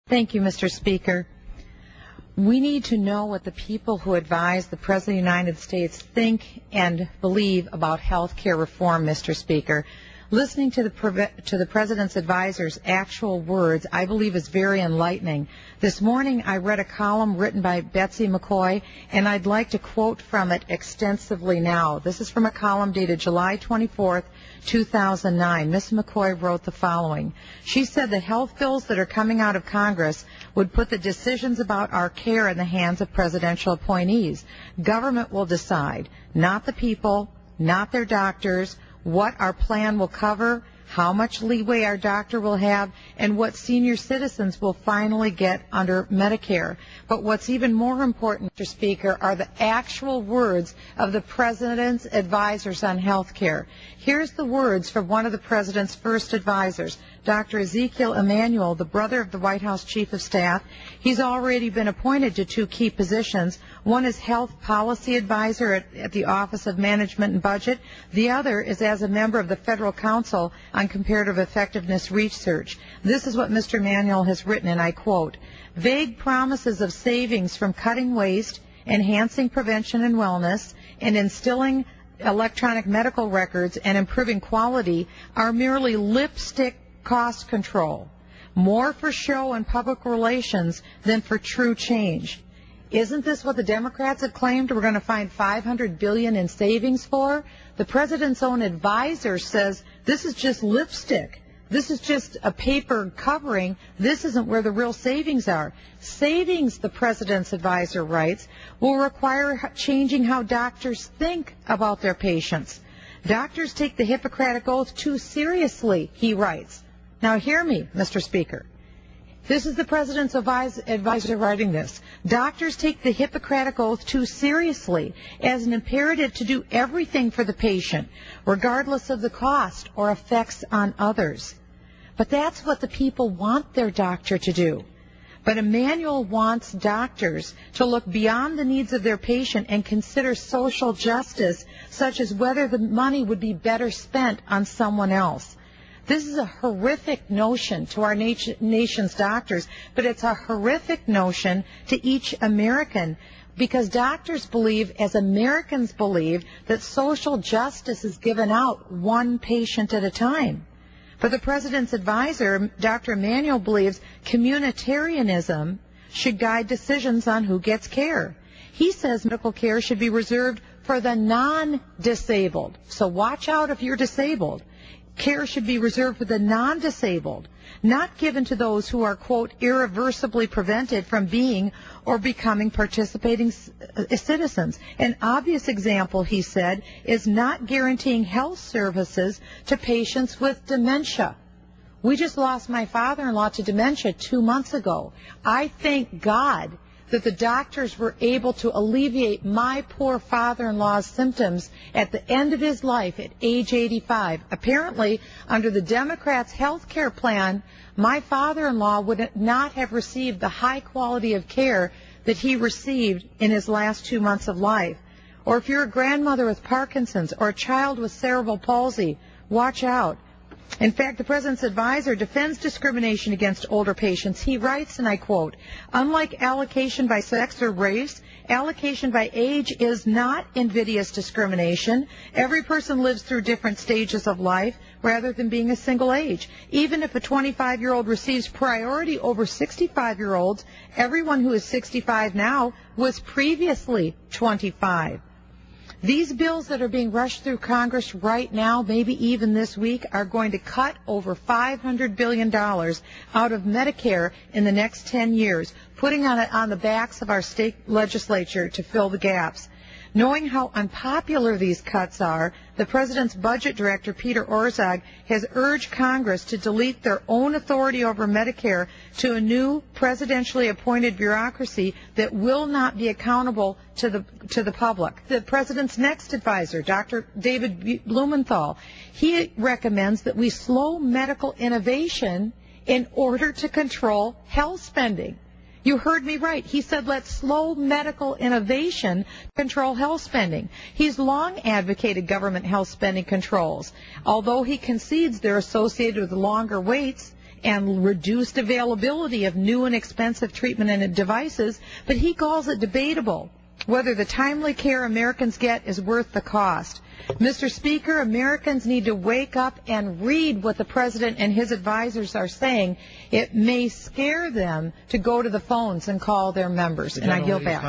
Thank you, Mr. Speaker. We need to know what the people who advise the President of the United States think and believe about health care reform, Mr. Speaker. Listening to the President's advisors' actual words, I believe, is very enlightening. This morning I read a column written by Betsy McCoy, and I'd like to quote from it extensively now. This is from a column dated July 24th, 2009. Ms. McCoy wrote the following. She said the health bills that are coming out of Congress would put the decisions about our care in the hands of presidential appointees. Government will decide, not the people, not their doctors, what our plan will cover, how much leeway our doctor will have, and what senior citizens will finally get under Medicare. But what's even more important, Mr. Speaker, are the actual words of the President's advisors on health care. Here's the words from one of the President's first advisors, Dr. Ezekiel Emanuel, the brother of the White House Chief of Staff. He's already been appointed to two key positions. One is Health Policy Advisor at the Office of Management and Budget. The other is as a member of the Federal Council on Comparative Effectiveness Research. This is what Mr. Emanuel has written, and I quote, "Vague promises of savings from cutting waste, enhancing prevention and wellness, and instilling electronic medical records and improving quality are merely lipstick cost control, more for show and public relations than for true change." Isn't this what the Democrats have claimed we're going to find $500 billion in savings for? The President's own advisor says this is just lipstick. This is just a paper covering. This isn't where the real savings are. Savings, the President's advisor writes, will require changing how doctors think about their patients. Doctors take the Hippocratic Oath too seriously, he writes. Now hear me, Mr. Speaker. This is the President's advisor writing this. Doctors take the Hippocratic Oath too seriously as an imperative to do everything for the patient, regardless of the cost or effects on others. But that's what the people want their doctor to do. But Emanuel wants doctors to look beyond the needs of their patient and consider social justice, such as whether the money would be better spent on someone else. This is a horrific notion to our nation's doctors, but it's a horrific notion to each American, because doctors believe, as Americans believe, that social justice is given out one patient at a time. But the President's advisor, Dr. Emanuel, believes communitarianism should guide decisions on who gets care. He says medical care should be reserved for the non-disabled. So watch out if you're disabled. Care should be reserved for the non-disabled, not given to those who are, quote, irreversibly prevented from being or becoming participating citizens. An obvious example, he said, is not guaranteeing health services to patients with dementia. We just lost my father-in-law to dementia 2 months ago. I thank God that the doctors were able to alleviate my poor father-in-law's symptoms at the end of his life at age 85. Apparently, under the Democrats' health care plan, my father-in-law would not have received the high quality of care that he received in his last 2 months of life. Or if you're a grandmother with Parkinson's or a child with cerebral palsy, watch out. In fact, the President's advisor defends discrimination against older patients. He writes, and I quote, "Unlike allocation by sex or race, allocation by age is not invidious discrimination. Every person lives through different stages of life rather than being a single age. Even if a 25-year-old receives priority over 65-year-olds, everyone who is 65 now was previously 25. These bills that are being rushed through Congress right now, maybe even this week, are going to cut over $500 billion out of Medicare in the next 10 years, putting it on the backs of our state legislature to fill the gaps. Knowing how unpopular these cuts are, the President's budget director, Peter Orszag, has urged Congress to delete their own authority over Medicare to a new presidentially appointed bureaucracy that will not be accountable to the public. The President's next advisor, Dr. David Blumenthal, he recommends that we slow medical innovation in order to control health spending. You heard me right. He said let's slow medical innovation to control health spending. He's long advocated government health spending controls. Although he concedes they're associated with longer waits and reduced availability of new and expensive treatment and devices, but he calls it debatable whether the timely care Americans get is worth the cost. Mr. Speaker, Americans need to wake up and read what the President and his advisors are saying. It may scare them to go to the phones and call their members. And I yield back.